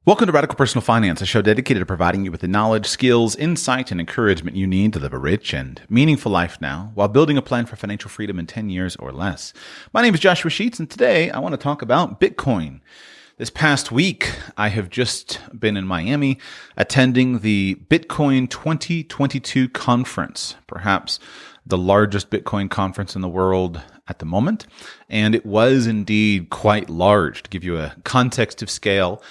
Welcome to Radical Personal Finance, a show dedicated to providing you with the knowledge, skills, insight, and encouragement you need to live a rich and meaningful life now while building a plan for financial freedom in 10 years or less. My name is Joshua Sheets, and today I want to talk about Bitcoin. This past week, I have just been in Miami attending the Bitcoin 2022 conference, perhaps the largest Bitcoin conference in the world at the moment. And it was indeed quite large. To give you a context of scale,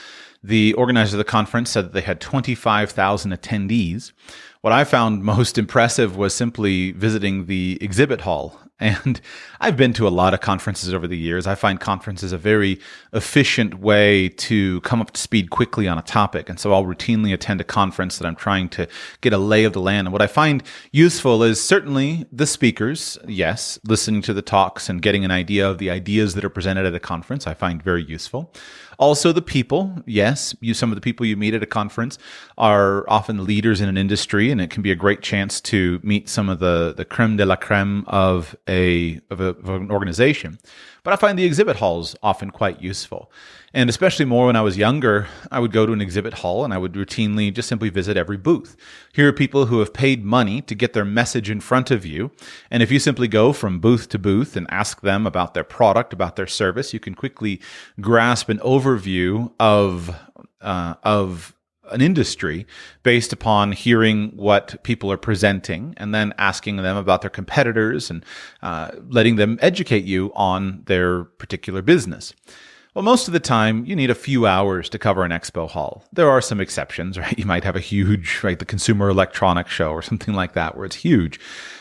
the organizer of the conference said that they had 25,000 attendees. What I found most impressive was simply visiting the exhibit hall. And I've been to a lot of conferences over the years. I find conferences a very efficient way to come up to speed quickly on a topic. And so I'll routinely attend a conference that I'm trying to get a lay of the land. And what I find useful is certainly the speakers, yes, listening to the talks and getting an idea of the ideas that are presented at a conference, I find very useful. Also the people, yes, some of the people you meet at a conference are often leaders in an industry, and it can be a great chance to meet some of the creme de la creme of an organization. But I find the exhibit halls often quite useful. And especially more when I was younger, I would go to an exhibit hall and I would routinely just simply visit every booth. Here are people who have paid money to get their message in front of you. And if you simply go from booth to booth and ask them about their product, about their service, you can quickly grasp an overview of an industry based upon hearing what people are presenting and then asking them about their competitors and letting them educate you on their particular business. Well, most of the time, you need a few hours to cover an expo hall. There are some exceptions, right? You might have a huge, the Consumer Electronics Show or something like that where it's huge.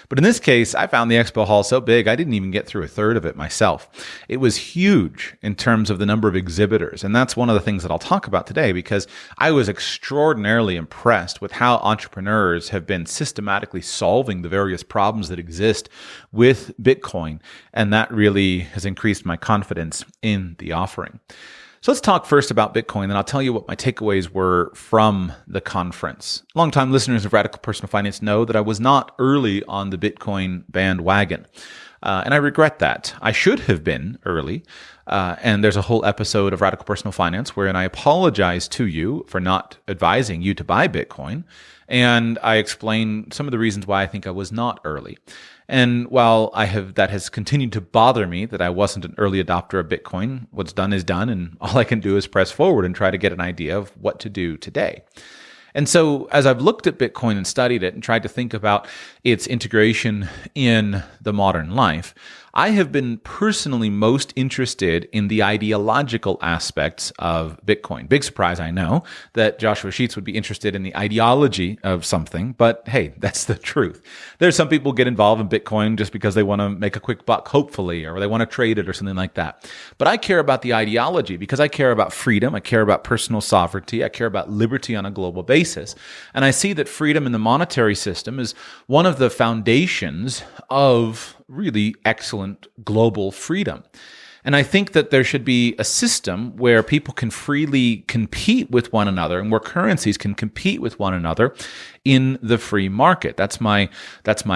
But in this case, I found the expo hall so big, I didn't even get through a third of it myself. It was huge in terms of the number of exhibitors. And that's one of the things that I'll talk about today because I was extraordinarily impressed with how entrepreneurs have been systematically solving the various problems that exist with Bitcoin. And that really has increased my confidence in the offering. So let's talk first about Bitcoin, and I'll tell you what my takeaways were from the conference. Longtime listeners of Radical Personal Finance know that I was not early on the Bitcoin bandwagon, and I regret that. I should have been early, and there's a whole episode of Radical Personal Finance wherein I apologize to you for not advising you to buy Bitcoin, and I explain some of the reasons why I think I was not early. And while that has continued to bother me that I wasn't an early adopter of Bitcoin, what's done is done, and all I can do is press forward and try to get an idea of what to do today. And so as I've looked at Bitcoin and studied it and tried to think about its integration in the modern life, I have been personally most interested in the ideological aspects of Bitcoin. Big surprise, I know, that Joshua Sheets would be interested in the ideology of something, but hey, that's the truth. There's some people get involved in Bitcoin just because they want to make a quick buck, hopefully, or they want to trade it or something like that. But I care about the ideology because I care about freedom, I care about personal sovereignty, I care about liberty on a global basis. And I see that freedom in the monetary system is one of the foundations of really excellent global freedom. And I think that there should be a system where people can freely compete with one another and where currencies can compete with one another in the free market. That's my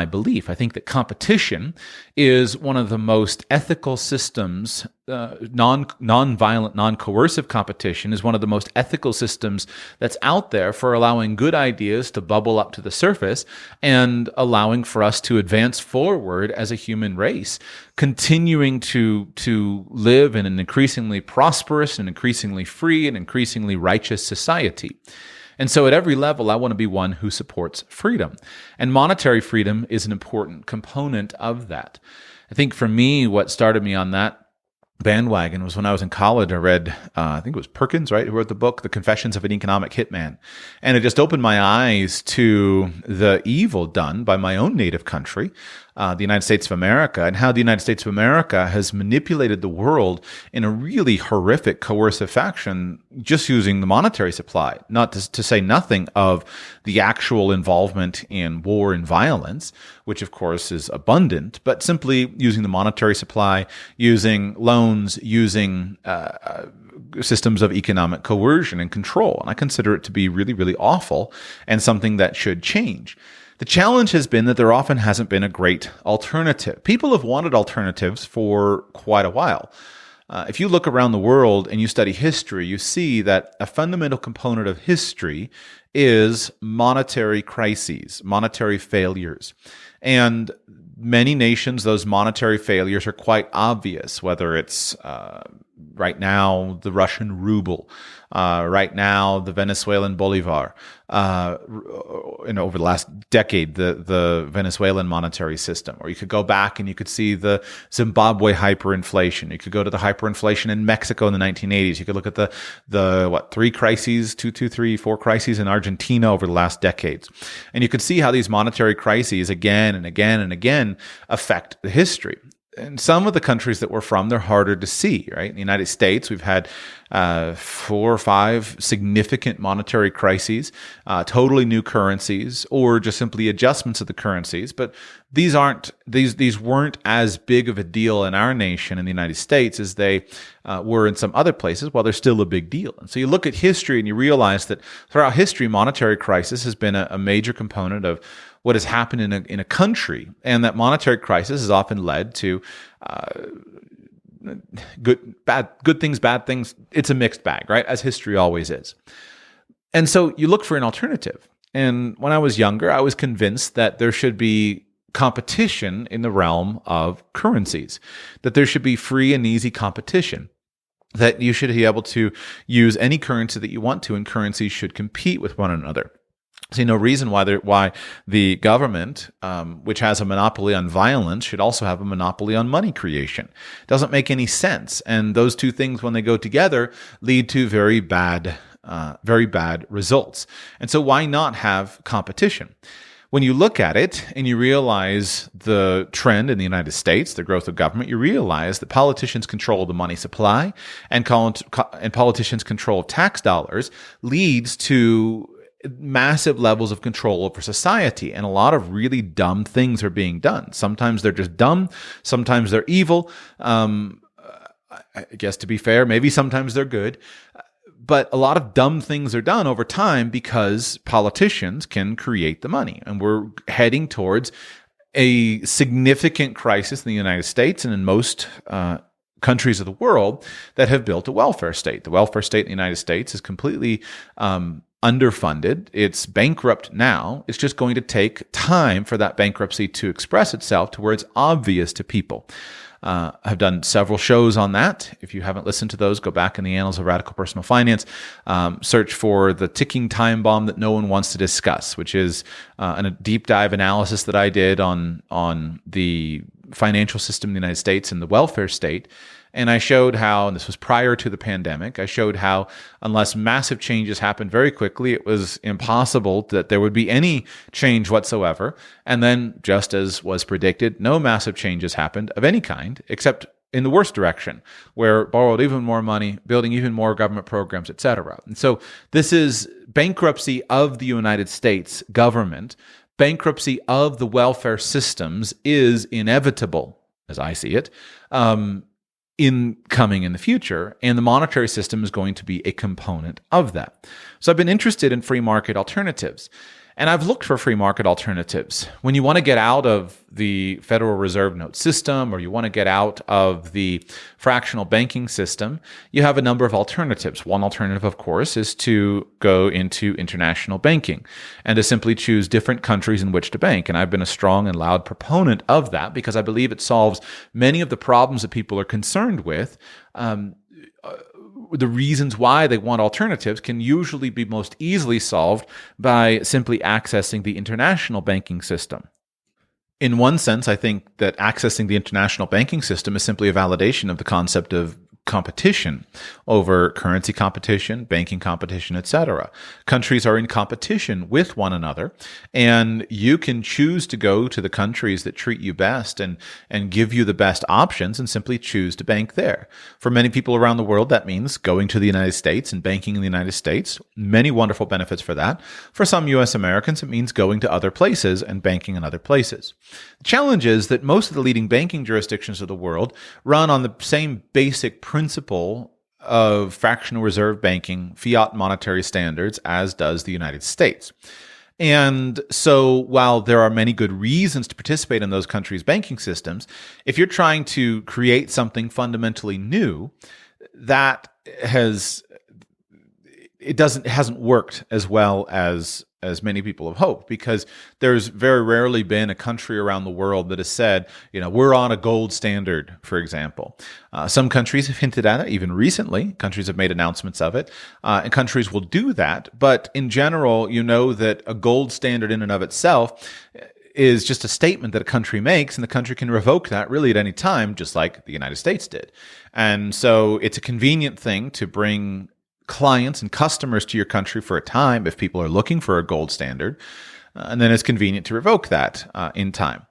belief. I think that competition is one of the most ethical systems. Non-violent, non-coercive competition is one of the most ethical systems that's out there for allowing good ideas to bubble up to the surface and allowing for us to advance forward as a human race, continuing to live in an increasingly prosperous and increasingly free and increasingly righteous society. And so at every level, I want to be one who supports freedom. And monetary freedom is an important component of that. I think for me, what started me on that bandwagon was when I was in college. I read, I think it was Perkins, right, who wrote the book, The Confessions of an Economic Hitman. And it just opened my eyes to the evil done by my own native country, the United States of America, and how the United States of America has manipulated the world in a really horrific, coercive fashion, just using the monetary supply, not to say nothing of the actual involvement in war and violence, which of course is abundant, but simply using the monetary supply, using loans, using systems of economic coercion and control. And I consider it to be really, really awful and something that should change. The challenge has been that there often hasn't been a great alternative. People have wanted alternatives for quite a while. If you look around the world and you study history, you see that a fundamental component of history is monetary crises, monetary failures. And many nations, those monetary failures are quite obvious, whether it's right now the Russian ruble, right now the Venezuelan bolivar, over the last decade, the Venezuelan monetary system. Or you could go back and you could see the Zimbabwe hyperinflation. You could go to the hyperinflation in Mexico in the 1980s. You could look at the 3 crises, 4 crises in Argentina over the last decades. And you could see how these monetary crises again and again and again affect the history. In some of the countries that we're from, they're harder to see, right? In the United States, we've had 4 or 5 significant monetary crises, totally new currencies, or just simply adjustments of the currencies. But these weren't as big of a deal in our nation, in the United States, as they were in some other places, while they're still a big deal. And so you look at history and you realize that throughout history, monetary crisis has been a major component of what has happened in a country, and that monetary crisis has often led to good things, bad things. It's a mixed bag, right? As history always is. And so you look for an alternative. And when I was younger, I was convinced that there should be competition in the realm of currencies, that there should be free and easy competition, that you should be able to use any currency that you want to, and currencies should compete with one another. See no reason why the government, which has a monopoly on violence, should also have a monopoly on money creation. Doesn't make any sense. And those two things, when they go together, lead to very bad results. And so why not have competition? When you look at it and you realize the trend in the United States, the growth of government, you realize that politicians' control of the money supply and politicians' control of tax dollars leads to massive levels of control over society, and a lot of really dumb things are being done. Sometimes they're just dumb, sometimes they're evil. I guess, to be fair, maybe sometimes they're good. But a lot of dumb things are done over time because politicians can create the money. And we're heading towards a significant crisis in the United States and in most countries of the world that have built a welfare state. The welfare state in the United States is completely underfunded. It's bankrupt now. It's just going to take time for that bankruptcy to express itself to where it's obvious to people. I've done several shows on that. If you haven't listened to those, go back in the Annals of Radical Personal Finance, search for the ticking time bomb that no one wants to discuss, which is a deep dive analysis that I did on the financial system in the United States and the welfare state. And I showed how, and this was prior to the pandemic, I showed how unless massive changes happened very quickly, it was impossible that there would be any change whatsoever. And then, just as was predicted, no massive changes happened of any kind, except in the worst direction, where borrowed even more money, building even more government programs, etc. And so this is bankruptcy of the United States government. Bankruptcy of the welfare systems is inevitable, as I see it, coming in the future, and the monetary system is going to be a component of that. So I've been interested in free market alternatives, and I've looked for free market alternatives. When you want to get out of the Federal Reserve note system, or you want to get out of the fractional banking system, you have a number of alternatives. One alternative, of course, is to go into international banking and to simply choose different countries in which to bank. And I've been a strong and loud proponent of that because I believe it solves many of the problems that people are concerned with. The reasons why they want alternatives can usually be most easily solved by simply accessing the international banking system. In one sense, I think that accessing the international banking system is simply a validation of the concept of competition over currency competition, banking competition, etc. Countries are in competition with one another, and you can choose to go to the countries that treat you best and give you the best options and simply choose to bank there. For many people around the world, that means going to the United States and banking in the United States. Many wonderful benefits for that. For some U.S. Americans, it means going to other places and banking in other places. The challenge is that most of the leading banking jurisdictions of the world run on the same basic principle of fractional reserve banking, fiat monetary standards, as does the United States. And so while there are many good reasons to participate in those countries' banking systems, if you're trying to create something fundamentally new, that hasn't worked as well as many people have hoped, because there's very rarely been a country around the world that has said, we're on a gold standard, for example. Some countries have hinted at it, even recently. Countries have made announcements of it, and countries will do that. But in general, that a gold standard in and of itself is just a statement that a country makes, and the country can revoke that really at any time, just like the United States did. And so it's a convenient thing to bring clients and customers to your country for a time if people are looking for a gold standard, and then it's convenient to revoke that in time.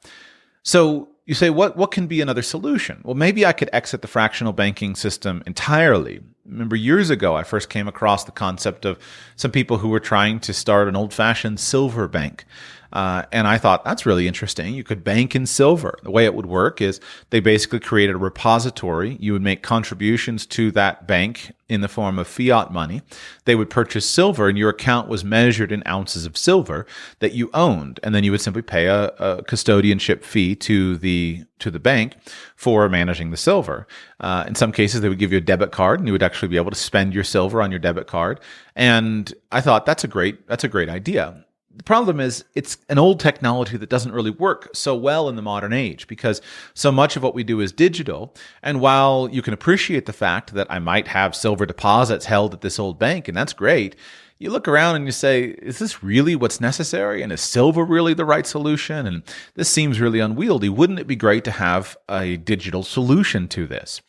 So you say, what can be another solution? Well, maybe I could exit the fractional banking system entirely. Remember, years ago, I first came across the concept of some people who were trying to start an old-fashioned silver bank. And I thought, that's really interesting. You could bank in silver. The way it would work is they basically created a repository. You would make contributions to that bank in the form of fiat money. They would purchase silver, and your account was measured in ounces of silver that you owned. And then you would simply pay a custodianship fee to the bank for managing the silver. In some cases, they would give you a debit card, and you would actually be able to spend your silver on your debit card. And I thought, that's a great idea. The problem is it's an old technology that doesn't really work so well in the modern age, because so much of what we do is digital. And while you can appreciate the fact that I might have silver deposits held at this old bank, and that's great, you look around and you say, is this really what's necessary? And is silver really the right solution? And this seems really unwieldy. Wouldn't it be great to have a digital solution to this?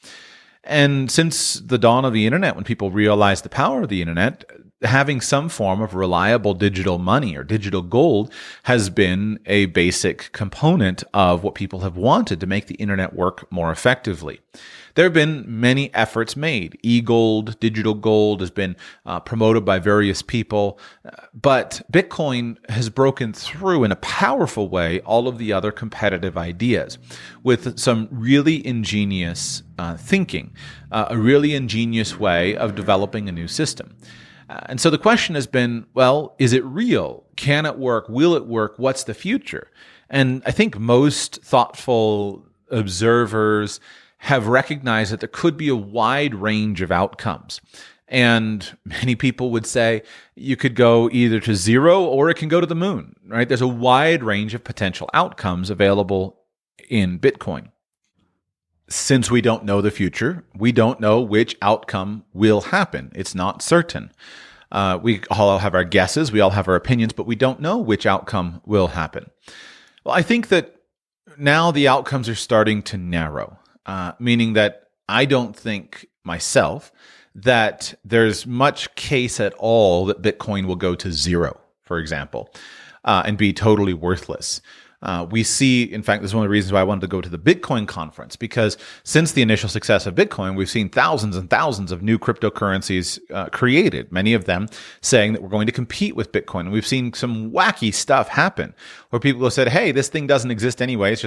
And since the dawn of the internet, when people realized the power of the internet, having some form of reliable digital money or digital gold has been a basic component of what people have wanted to make the internet work more effectively. There have been many efforts made. E-gold, digital gold has been promoted by various people, but Bitcoin has broken through in a powerful way all of the other competitive ideas with some really ingenious thinking, a really ingenious way of developing a new system. And so the question has been, well, is it real? Can it work? Will it work? What's the future? And I think most thoughtful observers have recognized that there could be a wide range of outcomes. And many people would say you could go either to zero or it can go to the moon, right? There's a wide range of potential outcomes available in Bitcoin. Since we don't know the future, we don't know which outcome will happen. It's not certain. We all have our guesses, we all have our opinions, but we don't know which outcome will happen. Well, I think that now the outcomes are starting to narrow, meaning that I don't think myself that there's much case at all that Bitcoin will go to zero, for example, and be totally worthless. We see, in fact, this is one of the reasons why I wanted to go to the Bitcoin conference, because since the initial success of Bitcoin, we've seen thousands and thousands of new cryptocurrencies created, many of them saying that we're going to compete with Bitcoin. And we've seen some wacky stuff happen where people have said, hey, this thing doesn't exist anyway. It's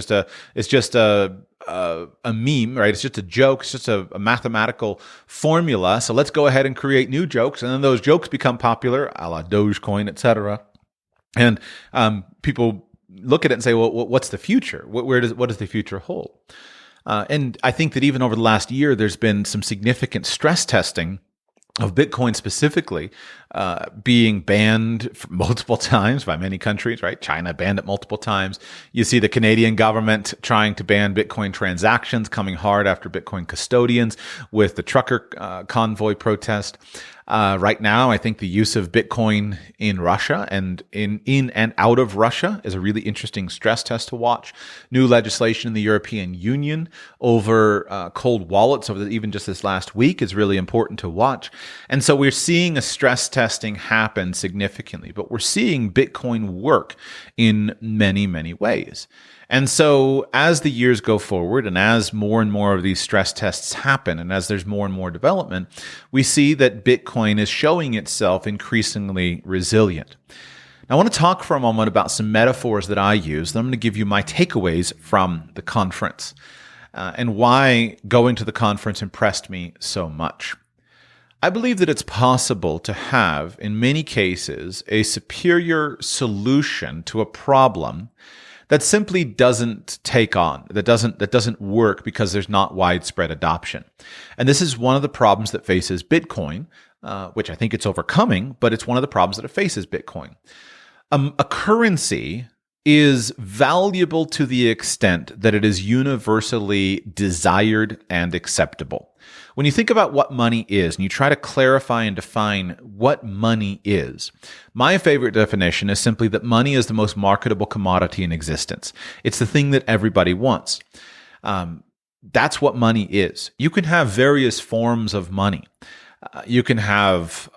just a meme, right? It's just a joke. It's just a mathematical formula. So let's go ahead and create new jokes. And then those jokes become popular, a la Dogecoin, etc. And people look at it and say, well, what's the future? What does the future hold? And I think that even over the last year, there's been some significant stress testing of Bitcoin specifically being banned multiple times by many countries, right? China banned it multiple times. You see the Canadian government trying to ban Bitcoin transactions, coming hard after Bitcoin custodians with the trucker convoy protest. Right now, I think the use of Bitcoin in Russia and in and out of Russia is a really interesting stress test to watch. New legislation in the European Union over cold wallets over even just this last week is really important to watch. And so we're seeing a stress testing happen significantly, but we're seeing Bitcoin work in many, many ways. And so as the years go forward and as more and more of these stress tests happen and as there's more and more development, we see that Bitcoin is showing itself increasingly resilient. Now, I want to talk for a moment about some metaphors that I use. Then I'm going to give you my takeaways from the conference and why going to the conference impressed me so much. I believe that it's possible to have, in many cases, a superior solution to a problem that simply doesn't take on, that doesn't work because there's not widespread adoption. And this is one of the problems that faces Bitcoin, which I think it's overcoming, but it's one of the problems that it faces Bitcoin. A currency is valuable to the extent that it is universally desired and acceptable. When you think about what money is and you try to clarify and define what money is, my favorite definition is simply that money is the most marketable commodity in existence. It's the thing that everybody wants. That's what money is. You can have various forms of money. You can have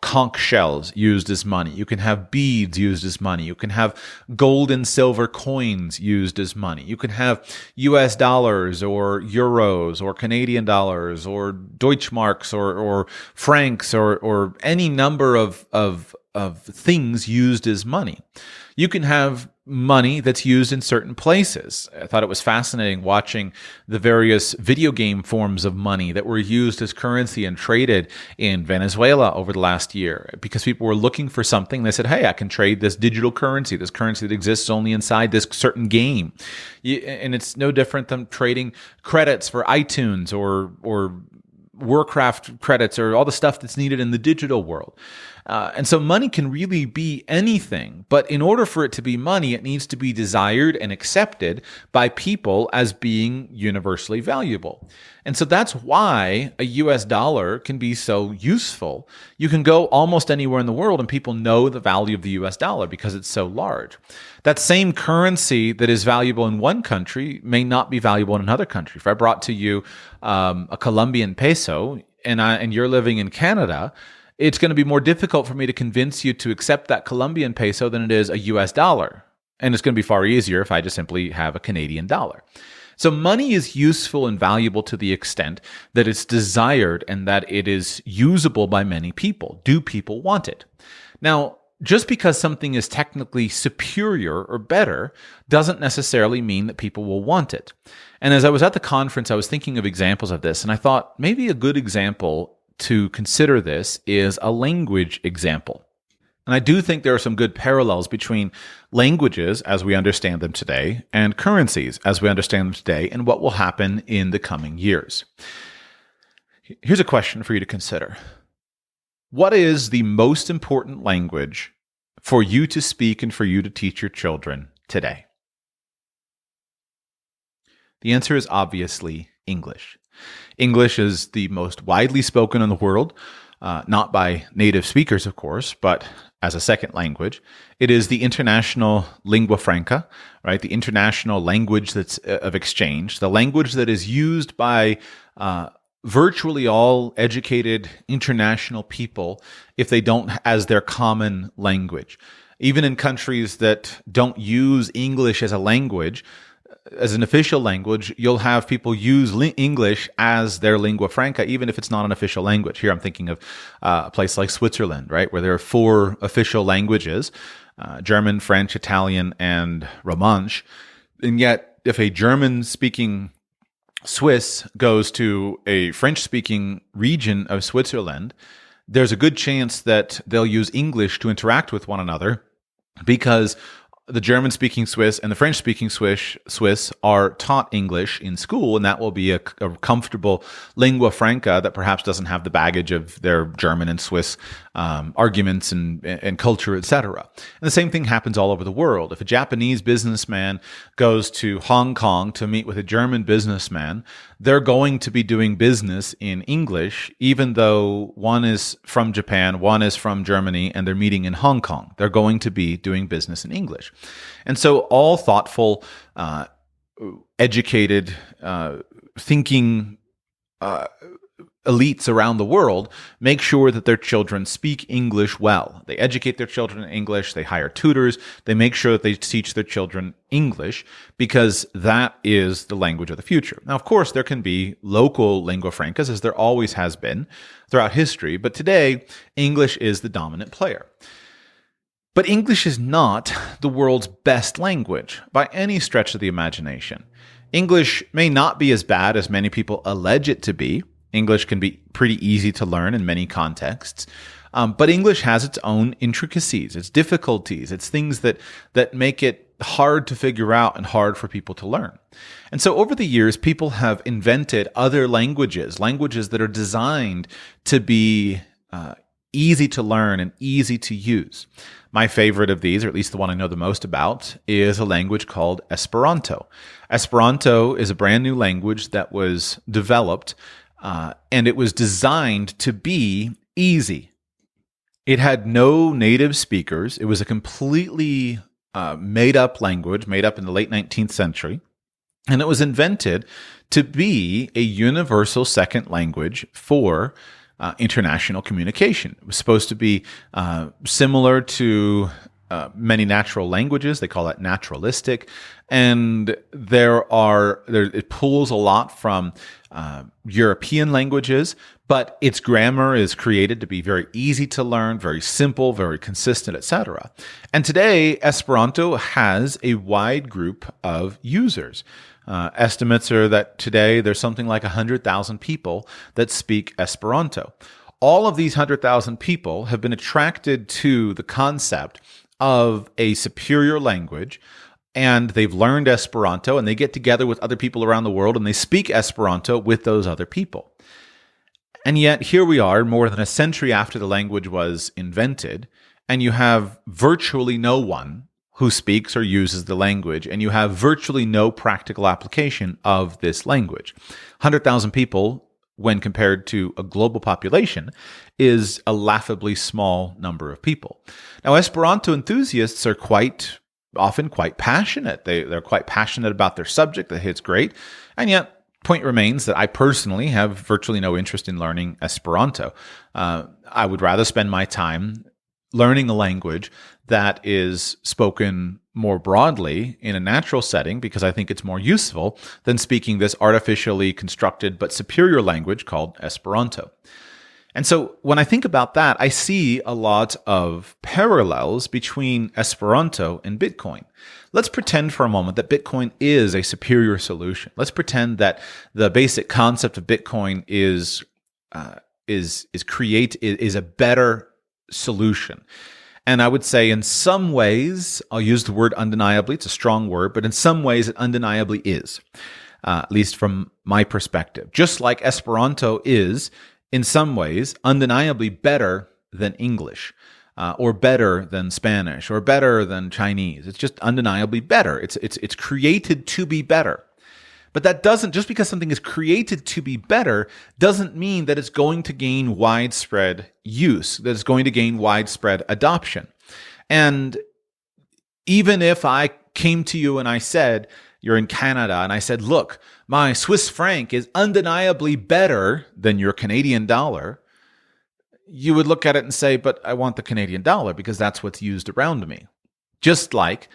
conch shells used as money. You can have beads used as money. You can have gold and silver coins used as money. You can have US dollars or euros or Canadian dollars or Deutschmarks or francs or any number of things used as money. You can have money that's used in certain places. I thought it was fascinating watching the various video game forms of money that were used as currency and traded in Venezuela over the last year, because people were looking for something. They said, hey, I can trade this digital currency, this currency that exists only inside this certain game. And it's no different than trading credits for iTunes or Warcraft credits or all the stuff that's needed in the digital world. And so money can really be anything, but in order for it to be money, it needs to be desired and accepted by people as being universally valuable. And so that's why a US dollar can be so useful. You can go almost anywhere in the world and people know the value of the US dollar because it's so large. That same currency that is valuable in one country may not be valuable in another country. If I brought to you a Colombian peso and you're living in Canada, it's going to be more difficult for me to convince you to accept that Colombian peso than it is a US dollar. And it's going to be far easier if I just simply have a Canadian dollar. So money is useful and valuable to the extent that it's desired and that it is usable by many people. Do people want it? Now, just because something is technically superior or better doesn't necessarily mean that people will want it. And as I was at the conference, I was thinking of examples of this, and I thought maybe a good example to consider this is a language example. And I do think there are some good parallels between languages as we understand them today and currencies as we understand them today and what will happen in the coming years. Here's a question for you to consider. What is the most important language for you to speak and for you to teach your children today? The answer is obviously English. English is the most widely spoken in the world, not by native speakers, of course, but as a second language. It is the international lingua franca, right? The international language that's of exchange, the language that is used by virtually all educated international people if they don't as their common language. Even in countries that don't use English as a language, as an official language, you'll have people use English as their lingua franca, even if it's not an official language. Here I'm thinking of a place like Switzerland, right, where there are 4 official languages, German, French, Italian, and Romansh. And yet, if a German-speaking Swiss goes to a French-speaking region of Switzerland, there's a good chance that they'll use English to interact with one another because the German-speaking Swiss and the French-speaking Swiss are taught English in school, and that will be a comfortable lingua franca that perhaps doesn't have the baggage of their German and Swiss arguments and culture, etc. And the same thing happens all over the world. If a Japanese businessman goes to Hong Kong to meet with a German businessman, they're going to be doing business in English, even though one is from Japan, one is from Germany, and they're meeting in Hong Kong. They're going to be doing business in English. And so all thoughtful, educated, thinking elites around the world make sure that their children speak English well. They educate their children in English. They hire tutors. They make sure that they teach their children English because that is the language of the future. Now, of course, there can be local lingua francas, as there always has been throughout history, but today, English is the dominant player. But English is not the world's best language by any stretch of the imagination. English may not be as bad as many people allege it to be. English can be pretty easy to learn in many contexts. But English has its own intricacies, its difficulties, its things that make it hard to figure out and hard for people to learn. And so over the years, people have invented other languages that are designed to be easy to learn and easy to use. My favorite of these, or at least the one I know the most about, is a language called Esperanto. Esperanto is a brand new language that was developed, and it was designed to be easy. It had no native speakers. It was a completely made-up language, made up in the late 19th century. And it was invented to be a universal second language for international communication. It was supposed to be similar to many natural languages. They call that naturalistic. And it pulls a lot from European languages, but its grammar is created to be very easy to learn, very simple, very consistent, etc. And today, Esperanto has a wide group of users. Estimates are that today there's something like 100,000 people that speak Esperanto. All of these 100,000 people have been attracted to the concept of a superior language, and they've learned Esperanto, and they get together with other people around the world, and they speak Esperanto with those other people. And yet here we are, more than a century after the language was invented, and you have virtually no one who speaks or uses the language, and you have virtually no practical application of this language. 100,000 people, when compared to a global population, is a laughably small number of people. Now, Esperanto enthusiasts are often quite passionate. They're quite passionate about their subject. They say it's great. And yet, point remains that I personally have virtually no interest in learning Esperanto. I would rather spend my time learning a language that is spoken more broadly in a natural setting, because I think it's more useful than speaking this artificially constructed but superior language called Esperanto. And so when I think about that, I see a lot of parallels between Esperanto and Bitcoin. Let's pretend for a moment that Bitcoin is a superior solution. Let's pretend that the basic concept of Bitcoin is a better solution. And I would say in some ways, I'll use the word undeniably, it's a strong word, but in some ways it undeniably is, at least from my perspective. Just like Esperanto is, in some ways, undeniably better than English, or better than Spanish, or better than Chinese. It's just undeniably better. It's created to be better. But that doesn't, just because something is created to be better, doesn't mean that it's going to gain widespread use, that it's going to gain widespread adoption. And even if I came to you and I said, you're in Canada, and I said, look, my Swiss franc is undeniably better than your Canadian dollar, you would look at it and say, but I want the Canadian dollar because that's what's used around me. Just like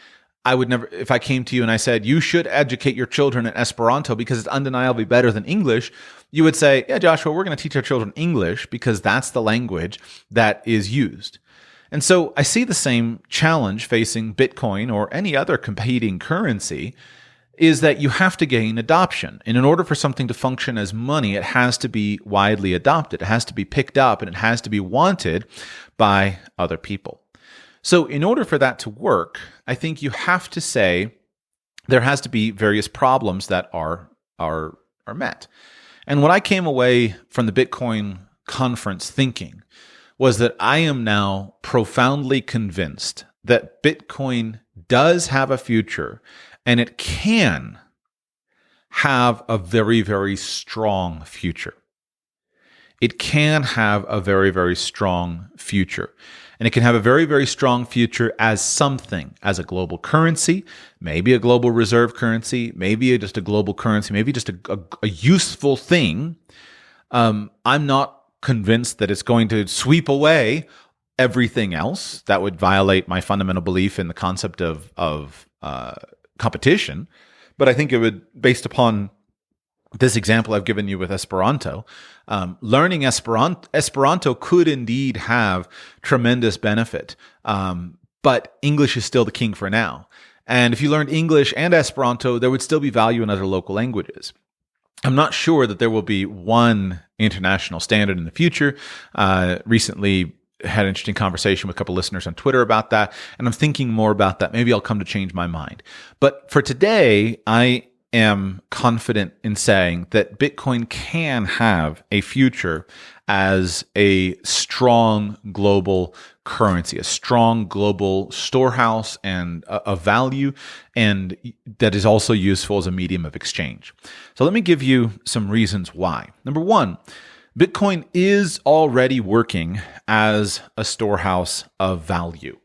I would never, if I came to you and I said, you should educate your children in Esperanto because it's undeniably better than English, you would say, yeah, Joshua, we're going to teach our children English because that's the language that is used. And so I see the same challenge facing Bitcoin or any other competing currency, is that you have to gain adoption. And in order for something to function as money, it has to be widely adopted. It has to be picked up, and it has to be wanted by other people. So in order for that to work, I think you have to say there has to be various problems that are met. And what I came away from the Bitcoin conference thinking was that I am now profoundly convinced that Bitcoin does have a future, and it can have a very, very strong future. It can have a very, very strong future. And it can have a very, very strong future as something, as a global currency, maybe a global reserve currency, maybe just a global currency, maybe just a useful thing. I'm not convinced that it's going to sweep away everything else. That would violate my fundamental belief in the concept of competition. But I think it would, based upon this example I've given you with Esperanto, learning Esperanto could indeed have tremendous benefit, but English is still the king for now. And if you learned English and Esperanto, there would still be value in other local languages. I'm not sure that there will be one international standard in the future. Recently had an interesting conversation with a couple listeners on Twitter about that, and I'm thinking more about that. Maybe I'll come to change my mind. But for today, I am confident in saying that Bitcoin can have a future as a strong global currency, a strong global storehouse and a value, and that is also useful as a medium of exchange. So let me give you some reasons why. Number one, Bitcoin is already working as a storehouse of value.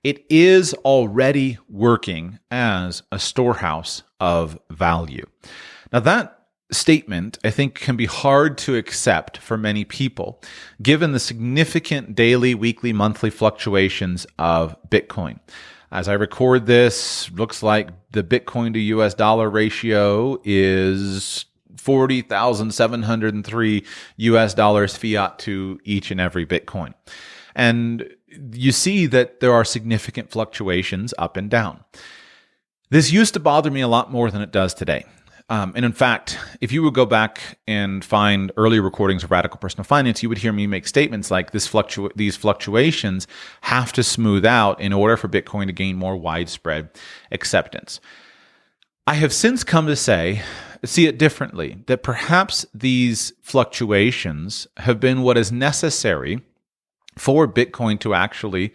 It is already working as a storehouse of value. Now, that statement, I think, can be hard to accept for many people, given the significant daily, weekly, monthly fluctuations of Bitcoin. As I record this, looks like the Bitcoin to US dollar ratio is 40,703 US dollars fiat to each and every Bitcoin. And you see that there are significant fluctuations up and down. This used to bother me a lot more than it does today. And in fact, if you would go back and find early recordings of Radical Personal Finance, you would hear me make statements like these fluctuations have to smooth out in order for Bitcoin to gain more widespread acceptance. I have since come to see it differently, that perhaps these fluctuations have been what is necessary for Bitcoin to actually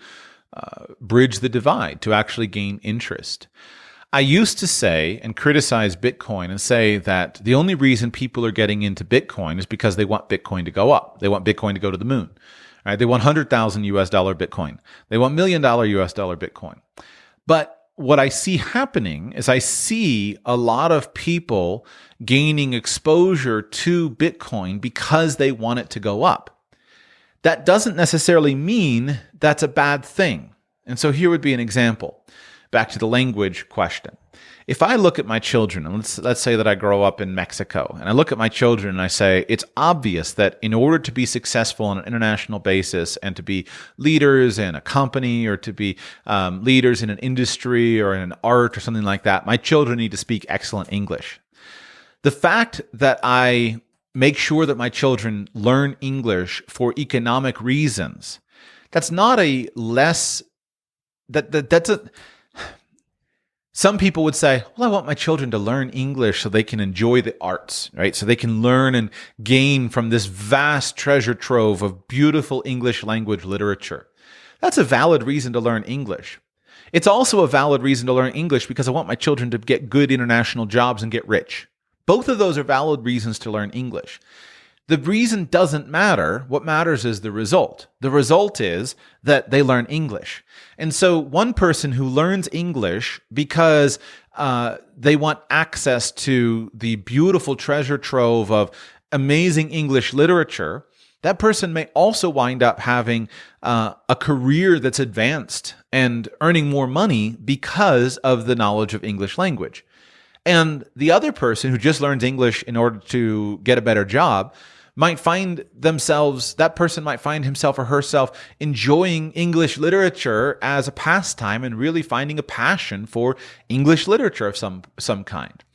bridge the divide, to actually gain interest. I used to say and criticize Bitcoin and say that the only reason people are getting into Bitcoin is because they want Bitcoin to go up. They want Bitcoin to go to the moon. Right? They want 100,000 US dollar Bitcoin. They want $1 million US dollar Bitcoin. But what I see happening is I see a lot of people gaining exposure to Bitcoin because they want it to go up. That doesn't necessarily mean that's a bad thing. And so here would be an example. Back to the language question. If I look at my children, and let's say that I grow up in Mexico, and I look at my children and I say, it's obvious that in order to be successful on an international basis and to be leaders in a company or to be leaders in an industry or in an art or something like that, my children need to speak excellent English. The fact that I make sure that my children learn English for economic reasons, that's not a less, that's a... Some people would say, well, I want my children to learn English so they can enjoy the arts, right? So they can learn and gain from this vast treasure trove of beautiful English language literature. That's a valid reason to learn English. It's also a valid reason to learn English because I want my children to get good international jobs and get rich. Both of those are valid reasons to learn English. The reason doesn't matter. What matters is the result. The result is that they learn English. And so one person who learns English because they want access to the beautiful treasure trove of amazing English literature, that person may also wind up having a career that's advanced and earning more money because of the knowledge of English language. And the other person who just learns English in order to get a better job might find that person might find himself or herself enjoying English literature as a pastime and really finding a passion for English literature of some kind.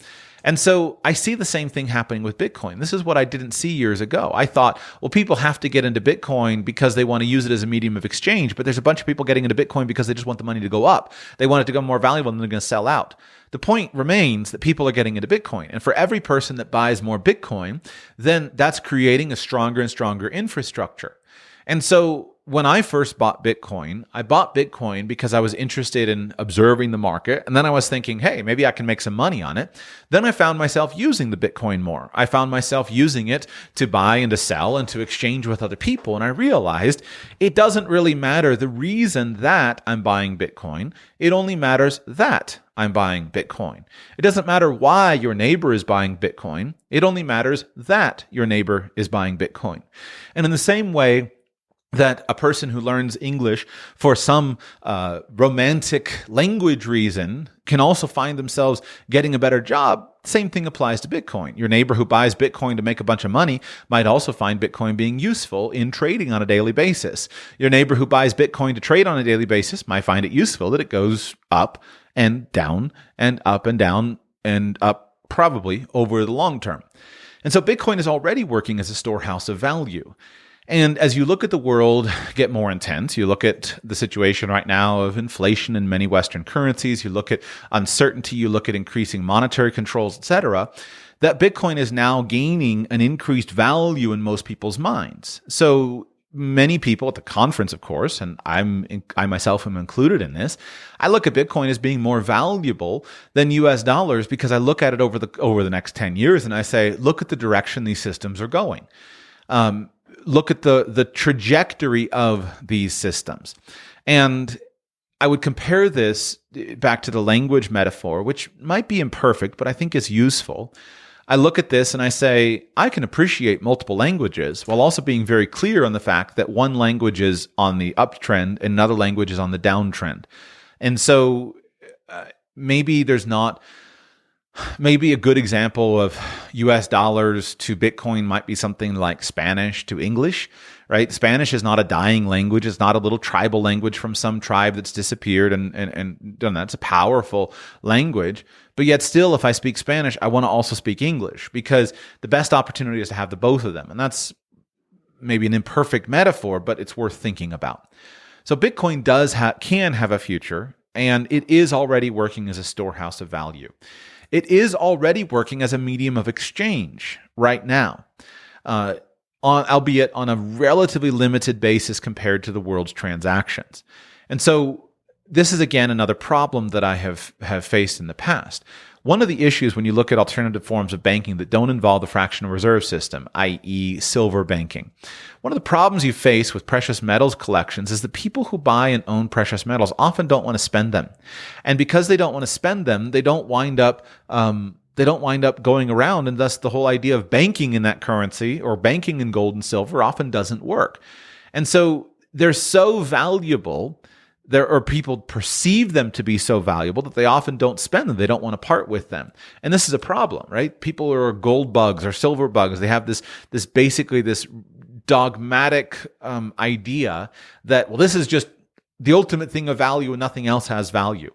And so I see the same thing happening with Bitcoin. This is what I didn't see years ago. I thought, well, people have to get into Bitcoin because they want to use it as a medium of exchange, but there's a bunch of people getting into Bitcoin because they just want the money to go up. They want it to become more valuable and they're going to sell out. The point remains that people are getting into Bitcoin. And for every person that buys more Bitcoin, then that's creating a stronger and stronger infrastructure. And so when I first bought Bitcoin, I bought Bitcoin because I was interested in observing the market. And then I was thinking, hey, maybe I can make some money on it. Then I found myself using the Bitcoin more. I found myself using it to buy and to sell and to exchange with other people. And I realized it doesn't really matter the reason that I'm buying Bitcoin. It only matters that I'm buying Bitcoin. It doesn't matter why your neighbor is buying Bitcoin. It only matters that your neighbor is buying Bitcoin. And in the same way, that a person who learns English for some romantic language reason can also find themselves getting a better job. Same thing applies to Bitcoin. Your neighbor who buys Bitcoin to make a bunch of money might also find Bitcoin being useful in trading on a daily basis. Your neighbor who buys Bitcoin to trade on a daily basis might find it useful that it goes up and down and up and down and up probably over the long term. And so Bitcoin is already working as a storehouse of value. And as you look at the world get more intense, you look at the situation right now of inflation in many Western currencies, you look at uncertainty, you look at increasing monetary controls, etc., that Bitcoin is now gaining an increased value in most people's minds. So many people at the conference, of course, and I myself am included in this, I look at Bitcoin as being more valuable than US dollars because I look at it over the next 10 years and I say, look at the direction these systems are going. Look at the trajectory of these systems. And I would compare this back to the language metaphor, which might be imperfect, but I think is useful. I look at this and I say, I can appreciate multiple languages while also being very clear on the fact that one language is on the uptrend and another language is on the downtrend. And so maybe a good example of US dollars to Bitcoin might be something like Spanish to English, right? Spanish is not a dying language. It's not a little tribal language from some tribe that's disappeared and that's a powerful language. But yet still, if I speak Spanish, I want to also speak English because the best opportunity is to have the both of them. And that's maybe an imperfect metaphor, but it's worth thinking about. So Bitcoin can have a future, and it is already working as a storehouse of value. It is already working as a medium of exchange right now, albeit on a relatively limited basis compared to the world's transactions. And so this is, again, another problem that I have faced in the past. One of the issues when you look at alternative forms of banking that don't involve the fractional reserve system, i.e. silver banking, one of the problems you face with precious metals collections is that people who buy and own precious metals often don't want to spend them. And because they don't want to spend them, they don't wind up going around, and thus the whole idea of banking in that currency or banking in gold and silver often doesn't work. And so they're so valuable, or people perceive them to be so valuable that they often don't spend them. They don't want to part with them. And this is a problem, right? People are gold bugs or silver bugs. They have this dogmatic idea that, well, this is just the ultimate thing of value and nothing else has value.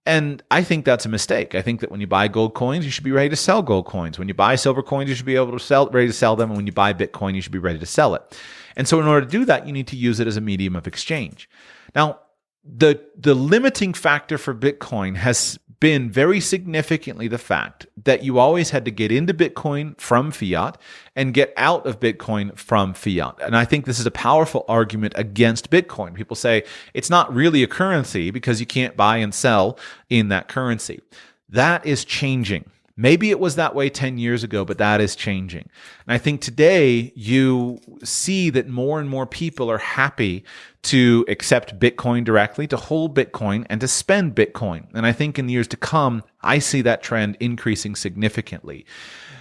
And I think that's a mistake. I think that when you buy gold coins, you should be ready to sell gold coins. When you buy silver coins, you should be ready to sell them. And when you buy Bitcoin, you should be ready to sell it. And so in order to do that, you need to use it as a medium of exchange. Now, the limiting factor for Bitcoin has been very significantly the fact that you always had to get into Bitcoin from fiat and get out of Bitcoin from fiat. And I think this is a powerful argument against Bitcoin. People say it's not really a currency because you can't buy and sell in that currency. That is changing. Maybe it was that way 10 years ago, but that is changing. And I think today you see that more and more people are happy to accept Bitcoin directly, to hold Bitcoin, and to spend Bitcoin. And I think in the years to come, I see that trend increasing significantly.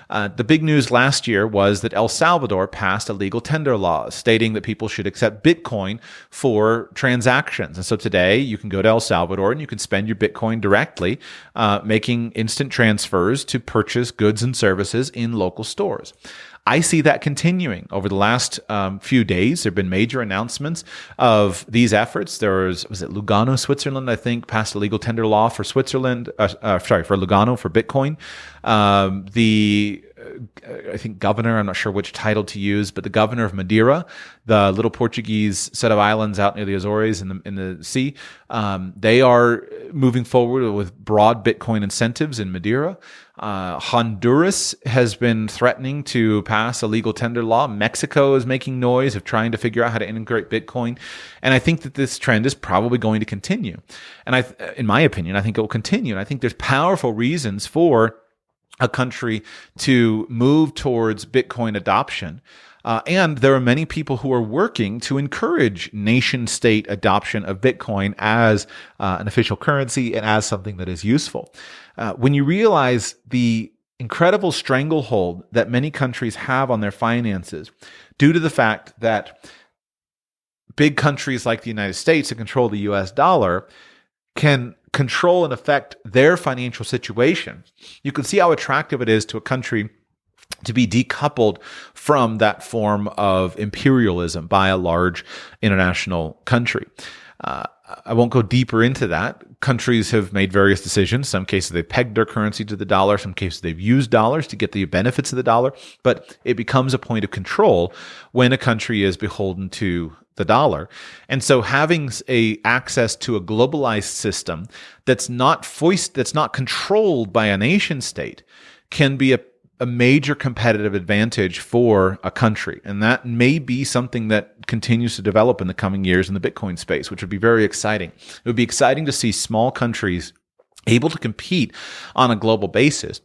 The big news last year was that El Salvador passed a legal tender law stating that people should accept Bitcoin for transactions. And so today you can go to El Salvador and you can spend your Bitcoin directly, making instant transfers to purchase goods and services in local stores. I see that continuing over the last few days. There have been major announcements of these efforts. Was it Lugano, Switzerland, I think, passed a legal tender law for for Lugano for Bitcoin. I think governor, I'm not sure which title to use, but the governor of Madeira, the little Portuguese set of islands out near the Azores in the sea, they are moving forward with broad Bitcoin incentives in Madeira. Honduras has been threatening to pass a legal tender law. Mexico is making noise of trying to figure out how to integrate Bitcoin. And I think that this trend is probably going to continue. And in my opinion, I think it will continue. And I think there's powerful reasons for a country to move towards Bitcoin adoption. And there are many people who are working to encourage nation-state adoption of Bitcoin as an official currency and as something that is useful. When you realize the incredible stranglehold that many countries have on their finances due to the fact that big countries like the United States that control the US dollar can control and affect their financial situation, you can see how attractive it is to a country to be decoupled from that form of imperialism by a large international country. I won't go deeper into that. Countries have made various decisions. Some cases they've pegged their currency to the dollar. Some cases they've used dollars to get the benefits of the dollar. But it becomes a point of control when a country is beholden to the dollar. And so having access to a globalized system that's not controlled by a nation state can be a major competitive advantage for a country. And that may be something that continues to develop in the coming years in the Bitcoin space, which would be very exciting. It would be exciting to see small countries able to compete on a global basis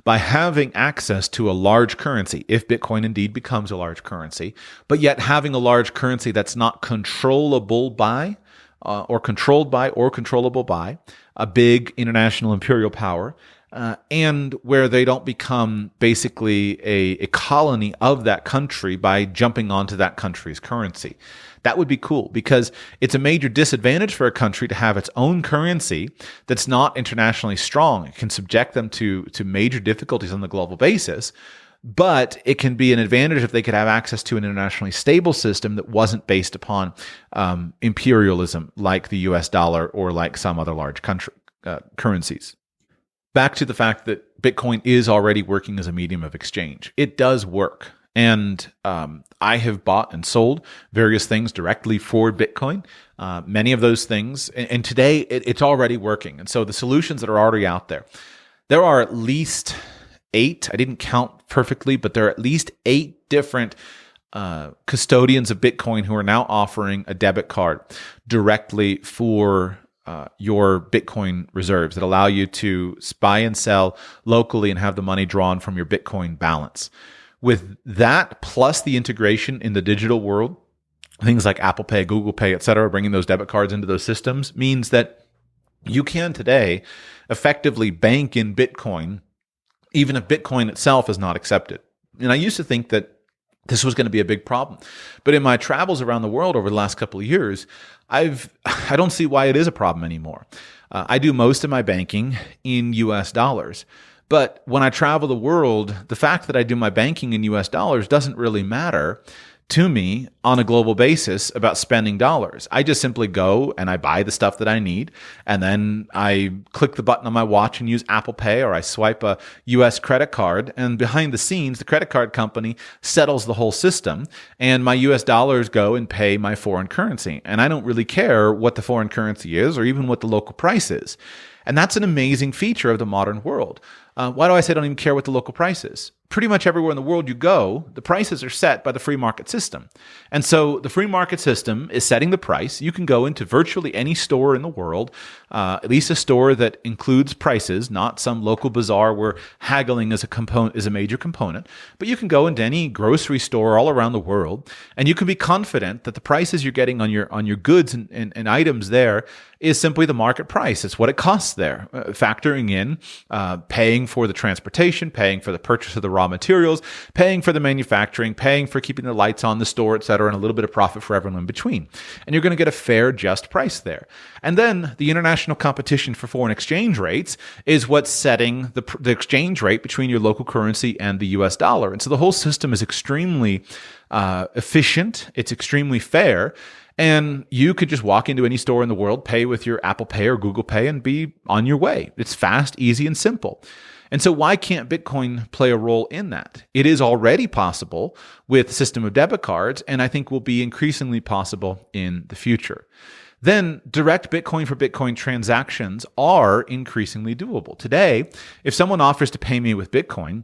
by having access to a large currency, if Bitcoin indeed becomes a large currency, but yet having a large currency that's not controllable by or controlled by or controllable by a big international imperial power, and where they don't become basically a colony of that country by jumping onto that country's currency. That would be cool, because it's a major disadvantage for a country to have its own currency that's not internationally strong. It can subject them to major difficulties on the global basis, but it can be an advantage if they could have access to an internationally stable system that wasn't based upon imperialism like the US dollar or like some other large currencies. Back to the fact that Bitcoin is already working as a medium of exchange. It does work. And I have bought and sold various things directly for Bitcoin. Many of those things, and today it's already working. And so the solutions that are already out there are at least 8. I didn't count perfectly, but there are at least 8 different custodians of Bitcoin who are now offering a debit card directly for your Bitcoin reserves that allow you to buy and sell locally and have the money drawn from your Bitcoin balance. With that, plus the integration in the digital world, things like Apple Pay, Google Pay, et cetera, bringing those debit cards into those systems means that you can today effectively bank in Bitcoin, even if Bitcoin itself is not accepted. And I used to think that this was going to be a big problem. But in my travels around the world over the last couple of years, I don't see why it is a problem anymore. I do most of my banking in US dollars. But when I travel the world, the fact that I do my banking in US dollars doesn't really matter to me on a global basis about spending dollars. I just simply go and I buy the stuff that I need, and then I click the button on my watch and use Apple Pay, or I swipe a US credit card, and behind the scenes, the credit card company settles the whole system, and my US dollars go and pay my foreign currency. And I don't really care what the foreign currency is or even what the local price is. And that's an amazing feature of the modern world. Why do I say I don't even care what the local price is? Pretty much everywhere in the world you go, the prices are set by the free market system. And so the free market system is setting the price. You can go into virtually any store in the world, at least a store that includes prices, not some local bazaar where haggling is a major component. But you can go into any grocery store all around the world, and you can be confident that the prices you're getting on your goods and items there is simply the market price. It's what it costs there, factoring in paying for the transportation, paying for the purchase of the raw materials, paying for the manufacturing, paying for keeping the lights on the store, et cetera, and a little bit of profit for everyone in between. And you're going to get a fair, just price there. And then the international competition for foreign exchange rates is what's setting the exchange rate between your local currency and the US dollar. And so the whole system is extremely efficient. It's extremely fair. And you could just walk into any store in the world, pay with your Apple Pay or Google Pay, and be on your way. It's fast, easy, and simple. And so why can't Bitcoin play a role in that? It is already possible with the system of debit cards, and I think will be increasingly possible in the future. Then direct Bitcoin for Bitcoin transactions are increasingly doable. Today, if someone offers to pay me with Bitcoin,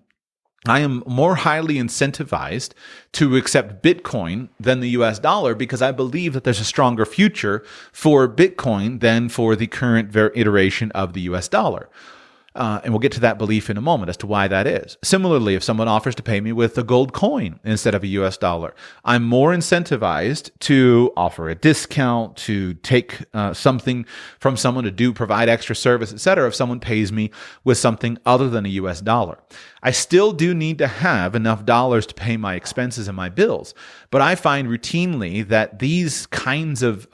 I am more highly incentivized to accept Bitcoin than the US dollar, because I believe that there's a stronger future for Bitcoin than for the current iteration of the US dollar. And we'll get to that belief in a moment as to why that is. Similarly, if someone offers to pay me with a gold coin instead of a US dollar, I'm more incentivized to offer a discount, to take something from someone to provide extra service, etc., if someone pays me with something other than a US dollar. I still do need to have enough dollars to pay my expenses and my bills, but I find routinely that these kinds of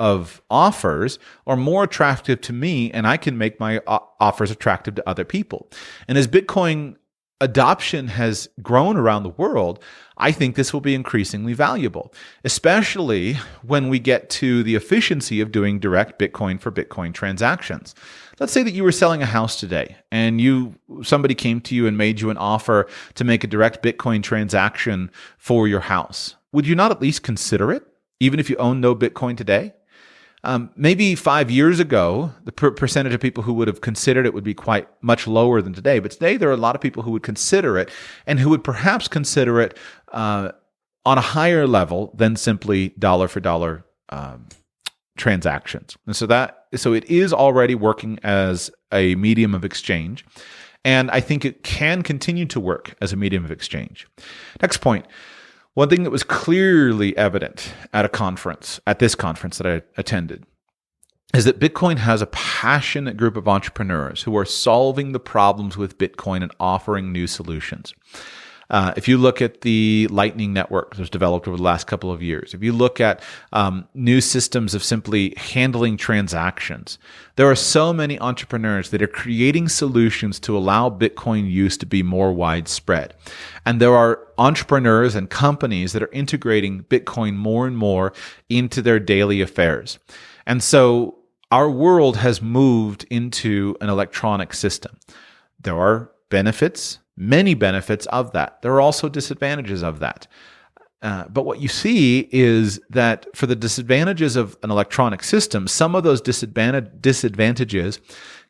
offers are more attractive to me, and I can make my offers attractive to other people. And as Bitcoin adoption has grown around the world, I think this will be increasingly valuable, especially when we get to the efficiency of doing direct Bitcoin for Bitcoin transactions. Let's say that you were selling a house today and somebody came to you and made you an offer to make a direct Bitcoin transaction for your house. Would you not at least consider it, even if you own no Bitcoin today? Maybe 5 years ago, the percentage of people who would have considered it would be quite much lower than today. But today, there are a lot of people who would consider it and who would perhaps consider it on a higher level than simply dollar for dollar transactions. And so it is already working as a medium of exchange. And I think it can continue to work as a medium of exchange. Next point. One thing that was clearly evident at this conference that I attended, is that Bitcoin has a passionate group of entrepreneurs who are solving the problems with Bitcoin and offering new solutions. If you look at the Lightning Network that was developed over the last couple of years, if you look at new systems of simply handling transactions, there are so many entrepreneurs that are creating solutions to allow Bitcoin use to be more widespread. And there are entrepreneurs and companies that are integrating Bitcoin more and more into their daily affairs. And so our world has moved into an electronic system. There are benefits, many benefits of that. There are also disadvantages of that. But what you see is that for the disadvantages of an electronic system, some of those disadvantages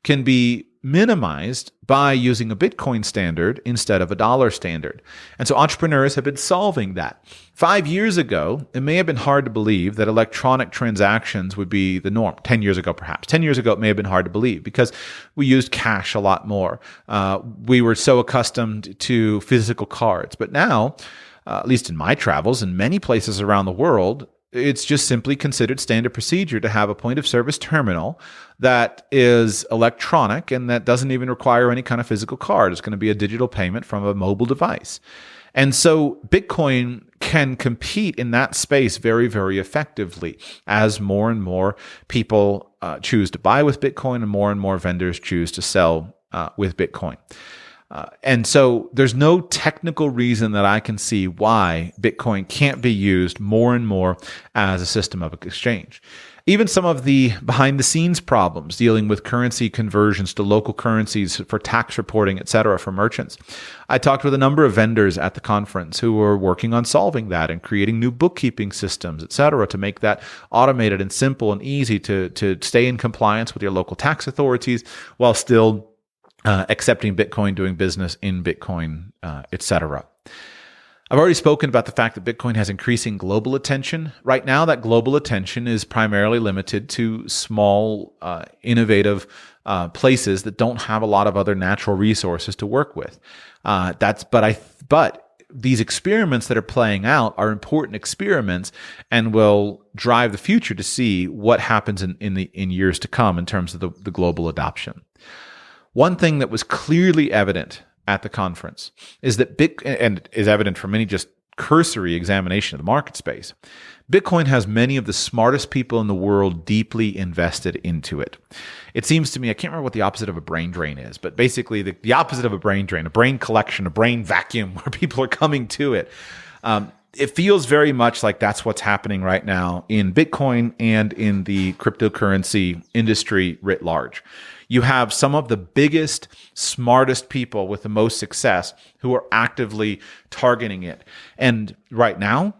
can be minimized by using a Bitcoin standard instead of a dollar standard. And so entrepreneurs have been solving that. 5 years ago, it may have been hard to believe that electronic transactions would be the norm. 10 years ago, perhaps. 10 years ago, it may have been hard to believe because we used cash a lot more. We were so accustomed to physical cards. But now, at least in my travels, in many places around the world, it's just simply considered standard procedure to have a point of service terminal that is electronic and that doesn't even require any kind of physical card. It's going to be a digital payment from a mobile device. And so Bitcoin can compete in that space very, very effectively as more and more people choose to buy with Bitcoin and more vendors choose to sell with Bitcoin. And so there's no technical reason that I can see why Bitcoin can't be used more and more as a system of exchange. Even some of the behind-the-scenes problems dealing with currency conversions to local currencies for tax reporting, et cetera, for merchants. I talked with a number of vendors at the conference who were working on solving that and creating new bookkeeping systems, et cetera, to make that automated and simple and easy to stay in compliance with your local tax authorities while still accepting Bitcoin, doing business in Bitcoin, etc. I've already spoken about the fact that Bitcoin has increasing global attention. Right now, that global attention is primarily limited to small, innovative places that don't have a lot of other natural resources to work with. But these experiments that are playing out are important experiments and will drive the future to see what happens in years to come in terms of the global adoption. One thing that was clearly evident at the conference is that and is evident from any just cursory examination of the market space, Bitcoin has many of the smartest people in the world deeply invested into it. It seems to me, I can't remember what the opposite of a brain drain is, but basically the opposite of a brain drain, a brain collection, a brain vacuum where people are coming to it. It feels very much like that's what's happening right now in Bitcoin and in the cryptocurrency industry writ large. You have some of the biggest, smartest people with the most success who are actively targeting it. And right now,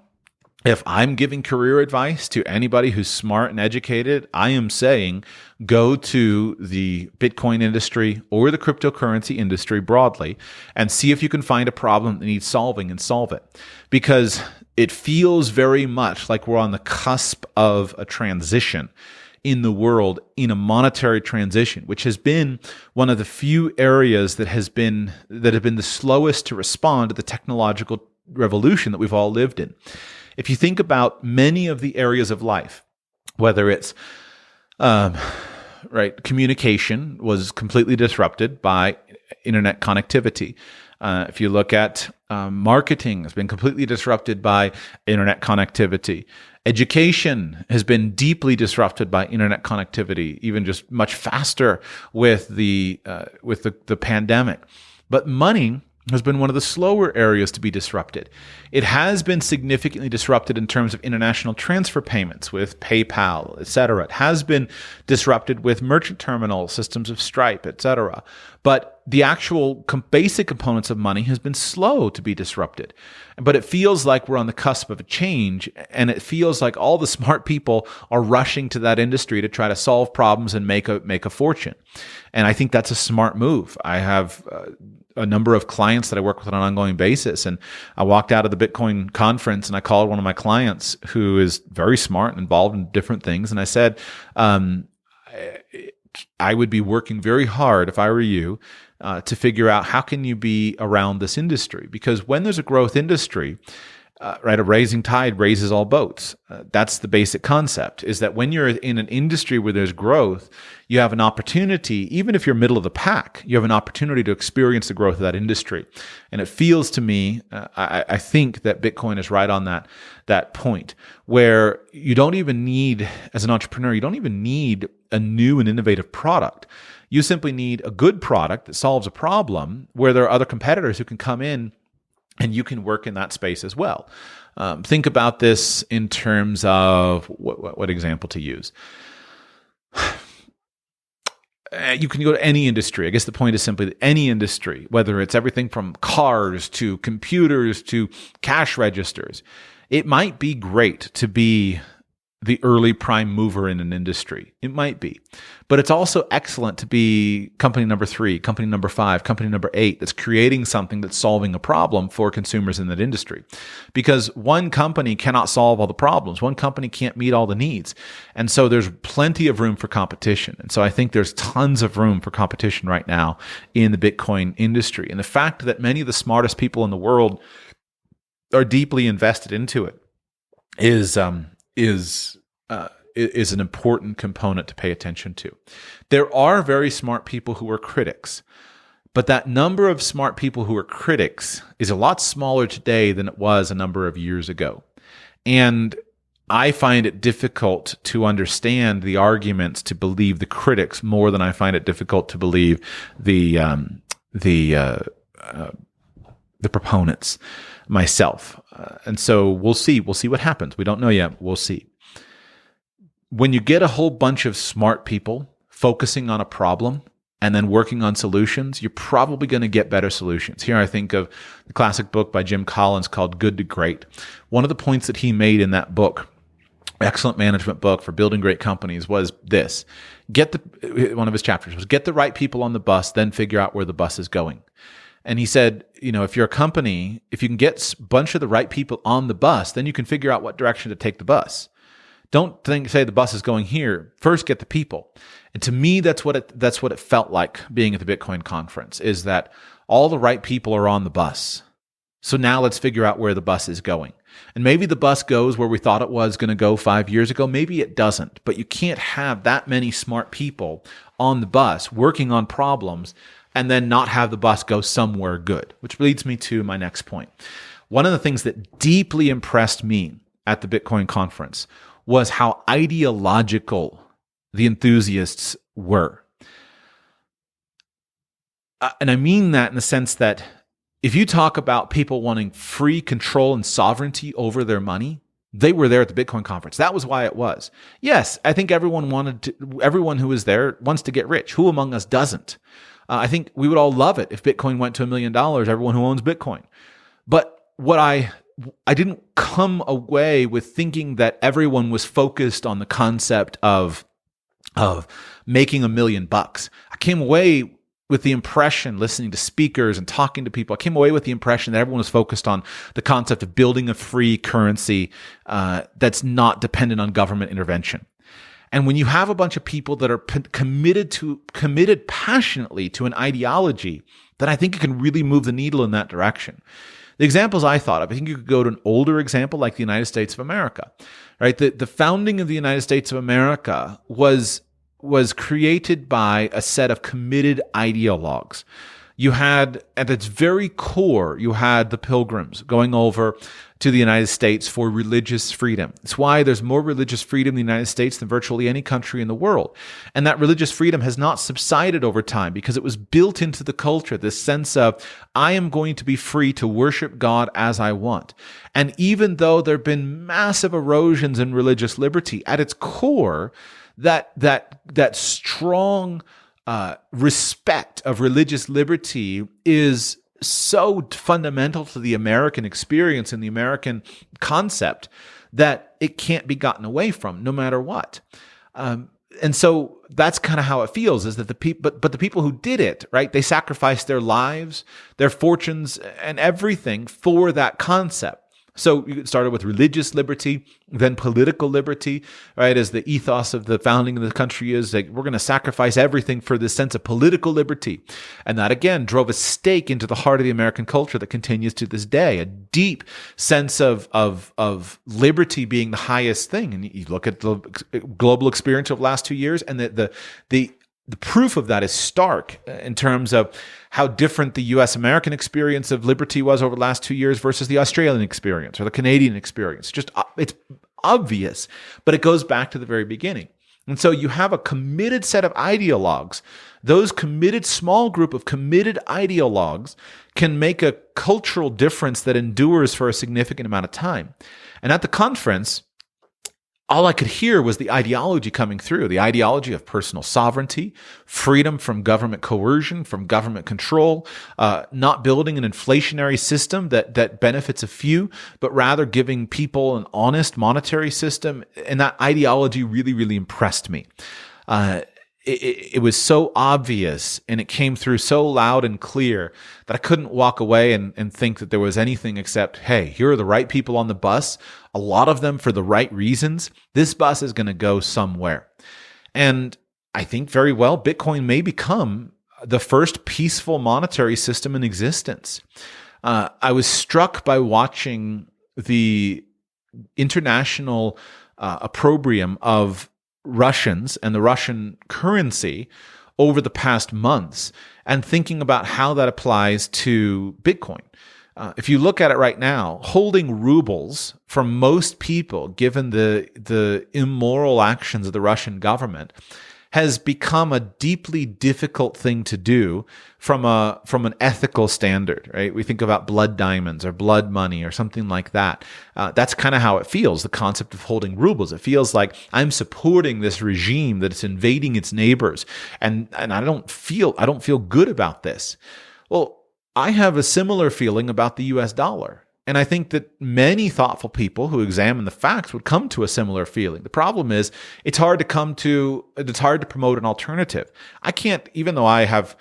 if I'm giving career advice to anybody who's smart and educated, I am saying go to the Bitcoin industry or the cryptocurrency industry broadly and see if you can find a problem that needs solving and solve it. Because it feels very much like we're on the cusp of a transition in the world, in a monetary transition, which has been one of the few areas that have been the slowest to respond to the technological revolution that we've all lived in. If you think about many of the areas of life, whether it's communication was completely disrupted by internet connectivity. If you look at marketing, has been completely disrupted by internet connectivity. Education has been deeply disrupted by internet connectivity, even just much faster with the pandemic. But money has been one of the slower areas to be disrupted. It has been significantly disrupted in terms of international transfer payments with PayPal, et cetera. It has been disrupted with merchant terminal systems of Stripe, et cetera. But the actual basic components of money has been slow to be disrupted. But it feels like we're on the cusp of a change, and it feels like all the smart people are rushing to that industry to try to solve problems and make a fortune. And I think that's a smart move. I have a number of clients that I work with on an ongoing basis. And I walked out of the Bitcoin conference and I called one of my clients who is very smart and involved in different things. And I said, I would be working very hard if I were you to figure out how can you be around this industry? Because when there's a growth industry, right, a rising tide raises all boats. That's the basic concept, is that when you're in an industry where there's growth, you have an opportunity, even if you're middle of the pack, you have an opportunity to experience the growth of that industry. And it feels to me, I think that Bitcoin is right on that point, where you don't even need, as an entrepreneur, you don't even need a new and innovative product. You simply need a good product that solves a problem where there are other competitors who can come in and you can work in that space as well. Think about this in terms of what example to use. You can go to any industry. I guess the point is simply that any industry, whether it's everything from cars to computers to cash registers, it might be great to be the early prime mover in an industry. It might be. But it's also excellent to be company number 3, company number 5, company number 8 that's creating something that's solving a problem for consumers in that industry. Because one company cannot solve all the problems. One company can't meet all the needs. And so there's plenty of room for competition. And so I think there's tons of room for competition right now in the Bitcoin industry. And the fact that many of the smartest people in the world are deeply invested into it is an important component to pay attention to. There are very smart people who are critics, but that number of smart people who are critics is a lot smaller today than it was a number of years ago. And I find it difficult to understand the arguments to believe the critics more than I find it difficult to believe the proponents myself. And so we'll see what happens. We don't know yet. We'll see. When you get a whole bunch of smart people focusing on a problem and then working on solutions, you're probably going to get better solutions. Here I think of the classic book by Jim Collins called Good to Great. One of the points that he made in that book, excellent management book for building great companies, was this. One of his chapters was, get the right people on the bus, then figure out where the bus is going. And he said, if you're a company, if you can get a bunch of the right people on the bus, then you can figure out what direction to take the bus. Don't say the bus is going here. First, get the people. And to me, that's what it felt like being at the Bitcoin conference, is that all the right people are on the bus. So now let's figure out where the bus is going. And maybe the bus goes where we thought it was going to go 5 years ago. Maybe it doesn't. But you can't have that many smart people on the bus working on problems and then not have the bus go somewhere good, which leads me to my next point. One of the things that deeply impressed me at the Bitcoin conference was how ideological the enthusiasts were. And I mean that in the sense that if you talk about people wanting free control and sovereignty over their money, they were there at the Bitcoin conference. That was why it was. Yes, I think everyone who was there wants to get rich. Who among us doesn't? I think we would all love it if Bitcoin went to $1 million, everyone who owns Bitcoin. But what I didn't come away with thinking that everyone was focused on the concept of making $1 million. I came away with the impression, listening to speakers and talking to people, I came away with the impression that everyone was focused on the concept of building a free currency that's not dependent on government intervention. And when you have a bunch of people that are committed passionately to an ideology, then I think it can really move the needle in that direction. The examples I thought of, I think you could go to an older example like the United States of America, right? The founding of the United States of America was created by a set of committed ideologues. You had, at its very core, you had the Pilgrims going over to the United States for religious freedom. It's why there's more religious freedom in the United States than virtually any country in the world. And that religious freedom has not subsided over time because it was built into the culture, this sense of, I am going to be free to worship God as I want. And even though there have been massive erosions in religious liberty, at its core, that strong respect of religious liberty is so fundamental to the American experience and the American concept that it can't be gotten away from, no matter what. And so that's kind of how it feels, is that the people who did it, right? They sacrificed their lives, their fortunes, and everything for that concept. So you started with religious liberty, then political liberty, right? As the ethos of the founding of the country is, like, we're going to sacrifice everything for this sense of political liberty. And that, again, drove a stake into the heart of the American culture that continues to this day, a deep sense of liberty being the highest thing. And you look at the global experience of the last 2 years, and the proof of that is stark in terms of how different the U.S.-American experience of liberty was over the last 2 years versus the Australian experience or the Canadian experience. It's obvious, but it goes back to the very beginning. And so you have a committed set of ideologues. Those committed, small group of committed ideologues can make a cultural difference that endures for a significant amount of time. And at the conference, all I could hear was the ideology coming through, the ideology of personal sovereignty, freedom from government coercion, from government control, not building an inflationary system that benefits a few, but rather giving people an honest monetary system. And that ideology really, really impressed me. It was so obvious, and it came through so loud and clear that I couldn't walk away and think that there was anything except, hey, here are the right people on the bus, a lot of them for the right reasons. This bus is going to go somewhere. And I think very well, Bitcoin may become the first peaceful monetary system in existence. I was struck by watching the international opprobrium of Russians and the Russian currency over the past months, and thinking about how that applies to Bitcoin. If you look at it right now, holding rubles for most people, given the immoral actions of the Russian government, has become a deeply difficult thing to do from an ethical standard, right? We think about blood diamonds or blood money or something like that. That's kind of how it feels, the concept of holding rubles. It feels like I'm supporting this regime that is invading its neighbors, and I don't feel good about this. Well, I have a similar feeling about the US dollar. And I think that many thoughtful people who examine the facts would come to a similar feeling. The problem is it's hard to promote an alternative. I can't, even though I have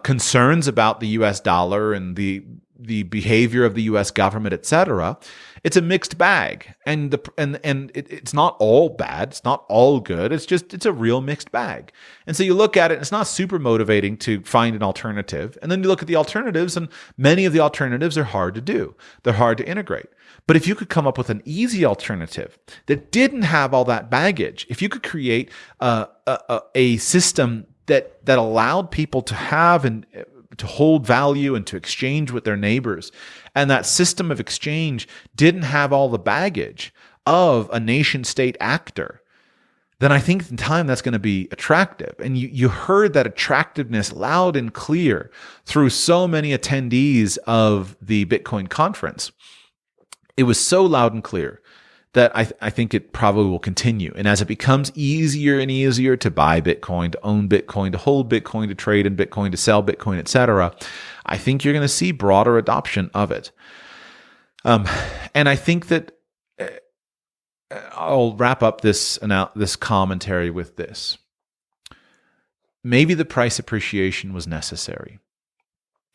concerns about the US dollar and the behavior of the US government, et cetera, it's a mixed bag. And it's not all bad. It's not all good. It's a real mixed bag. And so you look at it, and it's not super motivating to find an alternative. And then you look at the alternatives, and many of the alternatives are hard to do. They're hard to integrate. But if you could come up with an easy alternative that didn't have all that baggage, if you could create a system that allowed people to have and to hold value and to exchange with their neighbors, and that system of exchange didn't have all the baggage of a nation-state actor, then I think in time that's going to be attractive. And you heard that attractiveness loud and clear through so many attendees of the Bitcoin conference. It was so loud and clear that I think it probably will continue. And as it becomes easier and easier to buy Bitcoin, to own Bitcoin, to hold Bitcoin, to trade in Bitcoin, to sell Bitcoin, et cetera, I think you're going to see broader adoption of it. And I think that I'll wrap up this commentary with this. Maybe the price appreciation was necessary.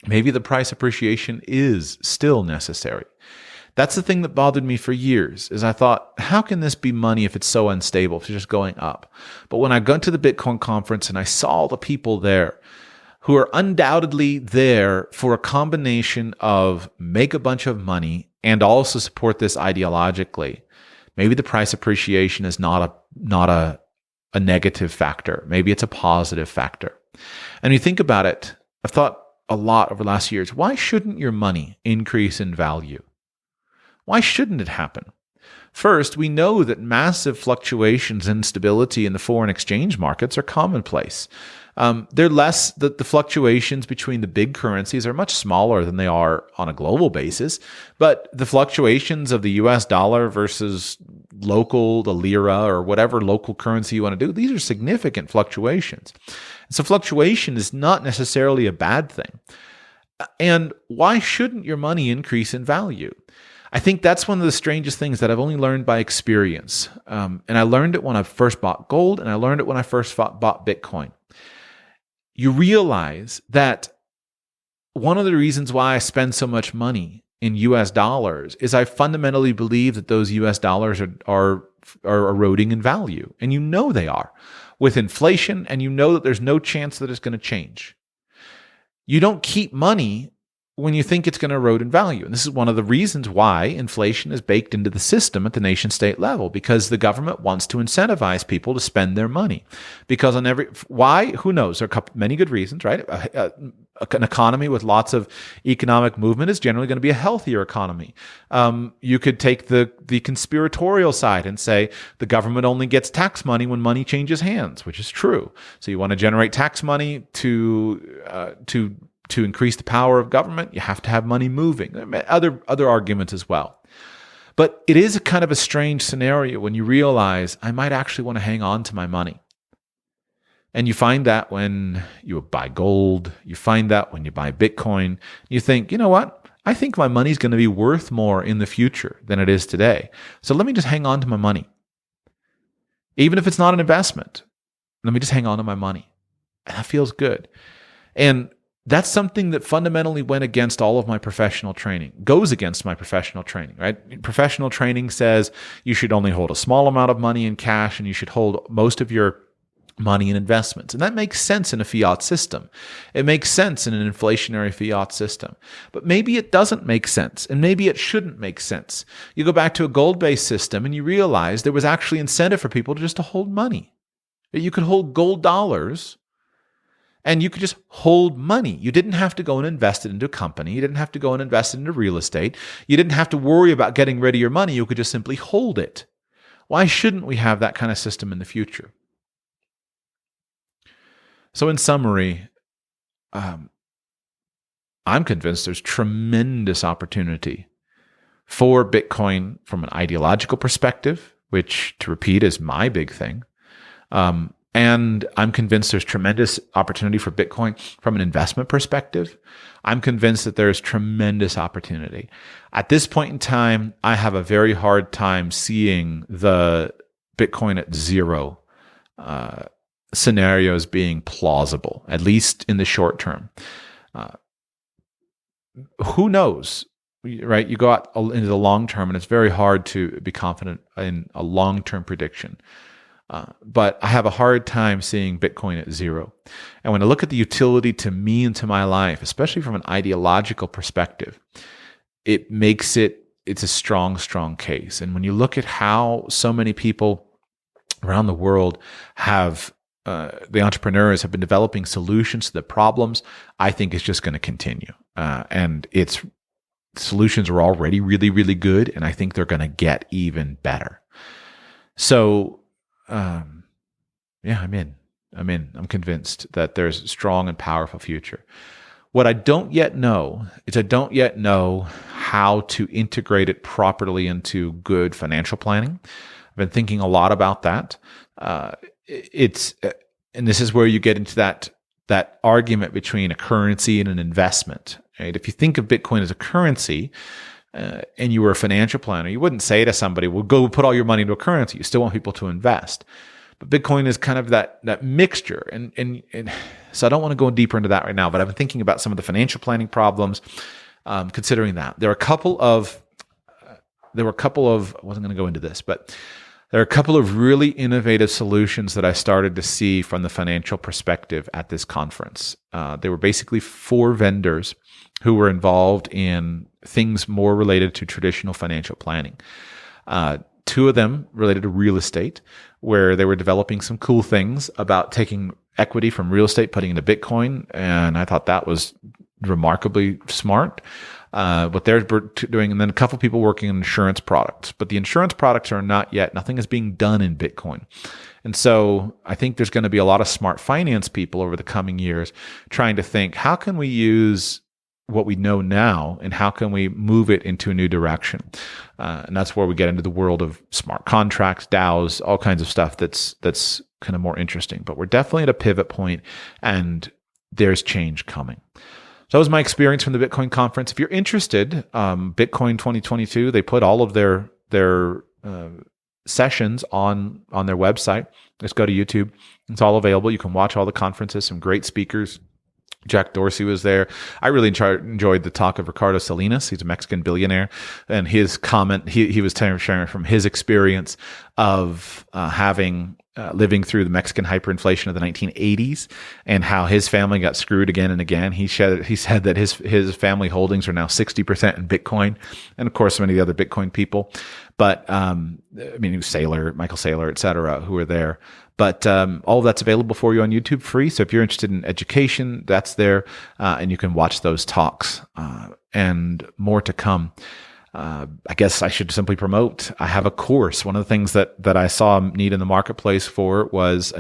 Maybe the price appreciation is still necessary. That's the thing that bothered me for years, is I thought, how can this be money if it's so unstable, if it's just going up? But when I got to the Bitcoin conference and I saw the people there who are undoubtedly there for a combination of make a bunch of money and also support this ideologically, maybe the price appreciation is not a negative factor. Maybe it's a positive factor. And you think about it, I thought, a lot over the last years, why shouldn't your money increase in value? Why shouldn't it happen? First, we know that massive fluctuations and instability in the foreign exchange markets are commonplace. They're less, the fluctuations between the big currencies are much smaller than they are on a global basis, but the fluctuations of the US dollar versus the lira, or whatever local currency you want to do, these are significant fluctuations. So fluctuation is not necessarily a bad thing. And why shouldn't your money increase in value? I think that's one of the strangest things that I've only learned by experience. And I learned it when I first bought gold, and I learned it when I first bought Bitcoin. You realize that one of the reasons why I spend so much money in US dollars is I fundamentally believe that those US dollars are eroding in value. And you know they are with inflation, and you know that there's no chance that it's going to change. You don't keep money when you think it's going to erode in value. And this is one of the reasons why inflation is baked into the system at the nation state level, because the government wants to incentivize people to spend their money. Because why? Who knows? There are many good reasons, right? An economy with lots of economic movement is generally going to be a healthier economy. You could take the conspiratorial side and say the government only gets tax money when money changes hands, which is true. So you want to generate tax money to increase the power of government, you have to have money moving. Other arguments as well. But it is a kind of a strange scenario when you realize I might actually want to hang on to my money. And you find that when you buy gold, you find that when you buy Bitcoin, you think, you know what? I think my money's going to be worth more in the future than it is today. So let me just hang on to my money. Even if it's not an investment, let me just hang on to my money. And that feels good. And that's something that fundamentally went against all of my professional training, goes against my professional training, right? Professional training says you should only hold a small amount of money in cash and you should hold most of your money in investments. And that makes sense in a fiat system. It makes sense in an inflationary fiat system. But maybe it doesn't make sense, and maybe it shouldn't make sense. You go back to a gold-based system and you realize there was actually incentive for people to hold money. You could hold gold dollars and you could just hold money. You didn't have to go and invest it into a company. You didn't have to go and invest it into real estate. You didn't have to worry about getting rid of your money. You could just simply hold it. Why shouldn't we have that kind of system in the future? So in summary, I'm convinced there's tremendous opportunity for Bitcoin from an ideological perspective, which, to repeat, is my big thing. And I'm convinced there's tremendous opportunity for Bitcoin from an investment perspective. I'm convinced that there's tremendous opportunity. At this point in time, I have a very hard time seeing the Bitcoin at zero scenarios being plausible, at least in the short term. Who knows, right? You go out into the long term, and it's very hard to be confident in a long-term prediction. But I have a hard time seeing Bitcoin at zero. And when I look at the utility to me and to my life, especially from an ideological perspective, it's a strong, strong case. And when you look at how so many people around the world the entrepreneurs have been developing solutions to the problems, I think it's just going to continue. And its solutions are already really, really good, and I think they're going to get even better. So, I'm in. I'm convinced that there's a strong and powerful future. What I don't yet know is how to integrate it properly into good financial planning. I've been thinking a lot about that. And this is where you get into that argument between a currency and an investment. Right? If you think of Bitcoin as a currency, and you were a financial planner, you wouldn't say to somebody, well, go put all your money into a currency. You still want people to invest. But Bitcoin is kind of that mixture. And so I don't want to go deeper into that right now, but I've been thinking about some of the financial planning problems, considering that. There were a couple of, I wasn't going to go into this, but there are a couple of really innovative solutions that I started to see from the financial perspective at this conference. They were basically 4 vendors who were involved in things more related to traditional financial planning. 2 of them related to real estate, where they were developing some cool things about taking equity from real estate, putting into Bitcoin. And I thought that was remarkably smart. What they're doing, and then a couple people working in insurance products. But the insurance products are nothing is being done in Bitcoin. And so I think there's going to be a lot of smart finance people over the coming years trying to think, how can we use what we know now and how can we move it into a new direction? And that's where we get into the world of smart contracts, DAOs, all kinds of stuff that's kind of more interesting. But we're definitely at a pivot point and there's change coming. So that was my experience from the Bitcoin conference. If you're interested, Bitcoin 2022, they put all of their sessions on their website. Just go to YouTube. It's all available. You can watch all the conferences, some great speakers. Jack Dorsey was there. I really enjoyed the talk of Ricardo Salinas. He's a Mexican billionaire. And his comment, he was sharing from his experience of living through the Mexican hyperinflation of the 1980s and how his family got screwed again and again. He said that his family holdings are now 60% in Bitcoin, and of course many of the other Bitcoin people. But it was Michael Saylor, et cetera, who were there. But all of that's available for you on YouTube free. So if you're interested in education, that's there, and you can watch those talks and more to come. I guess I should simply promote. I have a course. One of the things that I saw a need in the marketplace for was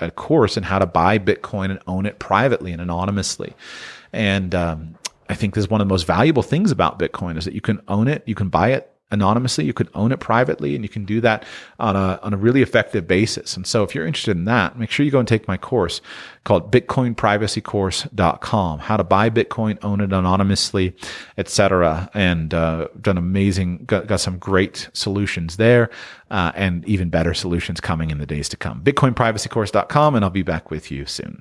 a course in how to buy Bitcoin and own it privately and anonymously. And I think this is one of the most valuable things about Bitcoin is that you can own it, you can buy it anonymously, you can own it privately, and you can do that on a really effective basis. And so if you're interested in that, make sure you go and take my course called bitcoinprivacycourse.com, how to buy Bitcoin, own it anonymously, etc. And got some great solutions there, and even better solutions coming in the days to come. bitcoinprivacycourse.com, and I'll be back with you soon.